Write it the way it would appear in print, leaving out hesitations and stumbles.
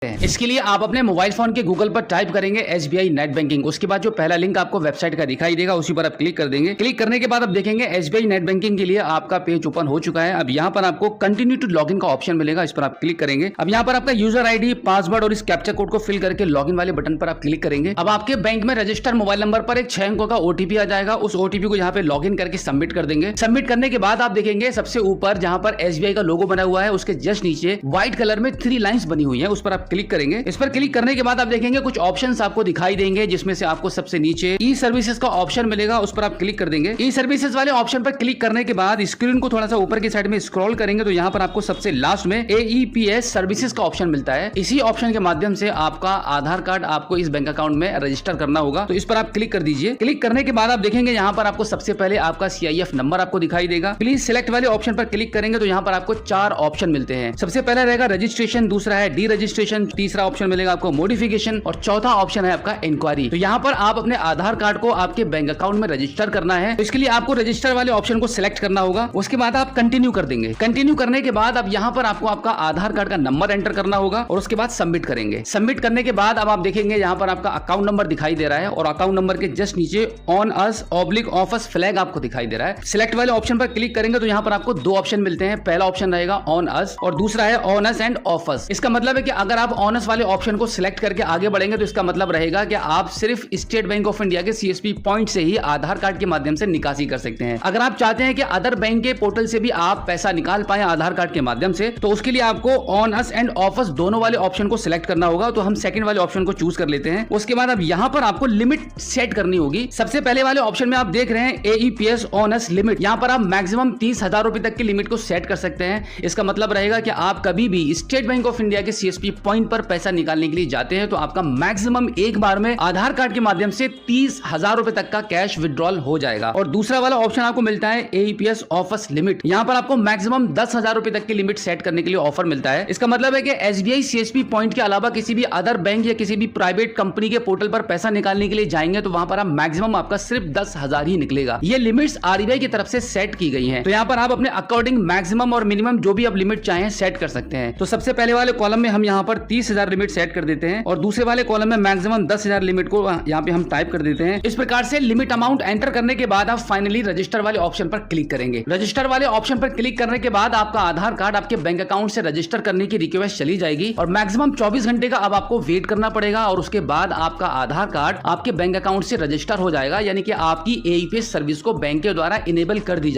इसके लिए आप अपने मोबाइल फोन के गूगल पर टाइप करेंगे SBI नेट बैंकिंग। उसके बाद जो पहला लिंक आपको वेबसाइट का दिखाई देगा उसी पर आप क्लिक कर देंगे। क्लिक करने के बाद आप देखेंगे SBI नेट बैंकिंग के लिए आपका पेज ओपन हो चुका है। अब यहाँ पर आपको कंटिन्यू टू लॉगिन का ऑप्शन मिलेगा, इस पर आप क्लिक करेंगे। अब यहाँ पर आपका यूजर ID, पासवर्ड और इस कैप्चा कोड को फिल करके लॉगिन वाले बटन पर आप क्लिक करेंगे। अब आपके बैंक में रजिस्टर्ड मोबाइल नंबर पर एक 6 अंकों का OTP आ जाएगा। उस OTP को यहाँ पे लॉगिन करके सबमिट कर देंगे। सबमिट करने के बाद आप देखेंगे सबसे ऊपर जहाँ पर SBI का लोगो बना हुआ है उसके जस्ट नीचे व्हाइट कलर में 3 लाइंस बनी हुई है, उस पर आप क्लिक करेंगे। इस पर क्लिक करने के बाद आप देखेंगे कुछ ऑप्शंस आपको दिखाई देंगे, जिसमें से आपको सबसे नीचे ई सर्विसेज का ऑप्शन मिलेगा, उस पर आप क्लिक कर देंगे। ई सर्विसेज वाले ऑप्शन पर क्लिक करने के बाद स्क्रीन को थोड़ा सा ऊपर की साइड में स्क्रॉल करेंगे तो यहाँ पर आपको सबसे लास्ट में AEPS सर्विसेज का ऑप्शन मिलता है। इसी ऑप्शन के माध्यम से आपका आधार कार्ड आपको इस बैंक अकाउंट में रजिस्टर करना होगा, तो इस पर आप क्लिक कर दीजिए। क्लिक करने के बाद आप देखेंगे यहाँ पर आपको सबसे पहले आपका CIF नंबर आपको दिखाई देगा। प्लीज सिलेक्ट वाले ऑप्शन पर क्लिक करेंगे तो यहाँ पर आपको 4 ऑप्शन मिलते हैं। सबसे पहला रहेगा रजिस्ट्रेशन, दूसरा है डी रजिस्ट्रेशन, तीसरा ऑप्शन मिलेगा आपको मॉडिफिकेशन और चौथा ऑप्शन है आपका इंक्वायरी। तो यहाँ पर आप अपने आधार कार्ड को आपके बैंक अकाउंट में रजिस्टर करना है, तो इसके लिए आपको रजिस्टर वाले ऑप्शन को सिलेक्ट करना होगा। उसके बाद आप कंटिन्यू कर देंगे। कंटिन्यू करने के बाद अब यहाँ पर आपको आपका आधार कार्ड का नंबर एंटर करना होगा और उसके बाद सबमिट करेंगे। सबमिट करने के बाद अब आप देखेंगे यहाँ पर आपका अकाउंट नंबर दिखाई दे रहा है और अकाउंट नंबर के जस्ट नीचे on us of us flag आपको दिखाई दे रहा है। सिलेक्ट वाले ऑप्शन पर क्लिक करेंगे तो यहाँ पर आपको 2 ऑप्शन मिलते हैं। पहला ऑप्शन रहेगा ऑन अस और दूसरा है on us end of us. इसका मतलब है कि अगर आप ऑन अस वाले ऑप्शन को सिलेक्ट करके आगे बढ़ेंगे तो इसका मतलब रहेगा कि आप सिर्फ स्टेट बैंक ऑफ इंडिया के CSP पॉइंट से ही आधार कार्ड के माध्यम से निकासी कर सकते हैं। अगर आप चाहते हैं कि अदर बैंक के पोर्टल से भी आप पैसा निकाल पाए आधार कार्ड के माध्यम से, तो उसके लिए आपको on us end of us दोनों वाले ऑप्शन को सिलेक्ट करना होगा। तो हम सेकंड वाले ऑप्शन को चूज कर लेते हैं। उसके बाद अब यहाँ पर आपको लिमिट सेट करनी होगी। सबसे पहले वाले ऑप्शन में आप देख रहे हैं AEPS ऑन अस लिमिट। यहाँ पर आप मैक्सिमम 30,000 रुपए तक की लिमिट को सेट कर सकते हैं। इसका मतलब रहेगा कि आप कभी भी स्टेट बैंक ऑफ इंडिया के CSP पॉइंट पर पैसा निकालने के लिए जाते हैं तो आपका मैक्सिमम एक बार में आधार कार्ड के माध्यम से 30,000 रुपए तक का कैश विड्रॉल हो जाएगा। और दूसरा वाला ऑप्शन आपको मिलता है AEPS ऑफ अस लिमिट। यहाँ पर आपको मैक्सिमम 10,000 रुपए तक की लिमिट सेट करने के लिए ऑफर मिलता है। इसका मतलब है कि SBI CSP पॉइंट के अलावा किसी भी अदर बैंक या किसी भी प्राइवेट कंपनी के पोर्टल पर पैसा निकालने के लिए जाएंगे तो वहां पर आप मैक्सिमम आपका सिर्फ 10,000 ही निकलेगा। ये लिमिट्स RBI की तरफ से सेट की गई है, तो यहाँ पर आप अपने अकॉर्डिंग मैक्सिमम और मिनिमम जो भी आप लिमिट चाहें सेट कर सकते हैं। तो सबसे पहले वाले कॉलम में हम यहाँ पर 30,000 लिमिट सेट कर देते हैं और दूसरे वाले कॉलम में मैक्सिमम 10,000 लिमिट को यहाँ पे हम टाइप कर देते हैं। इस प्रकार से लिमिट अमाउंट एंटर करने के बाद आप फाइनली रजिस्टर वाले ऑप्शन पर क्लिक करेंगे। रजिस्टर वाले ऑप्शन पर क्लिक करने के बाद आपका आधार कार्ड आपके बैंक अकाउंट से रजिस्टर करने की रिक्वेस्ट चली जाएगी और मैक्सिमम 24 घंटे का अब आपको वेट करना पड़ेगा और उसके बाद आपका आधार कार्ड आपके बैंक अकाउंट से रजिस्टर हो जाएगा, यानी कि आपकी AEPS सर्विस को बैंक के द्वारा इनेबल कर दी जाएगी।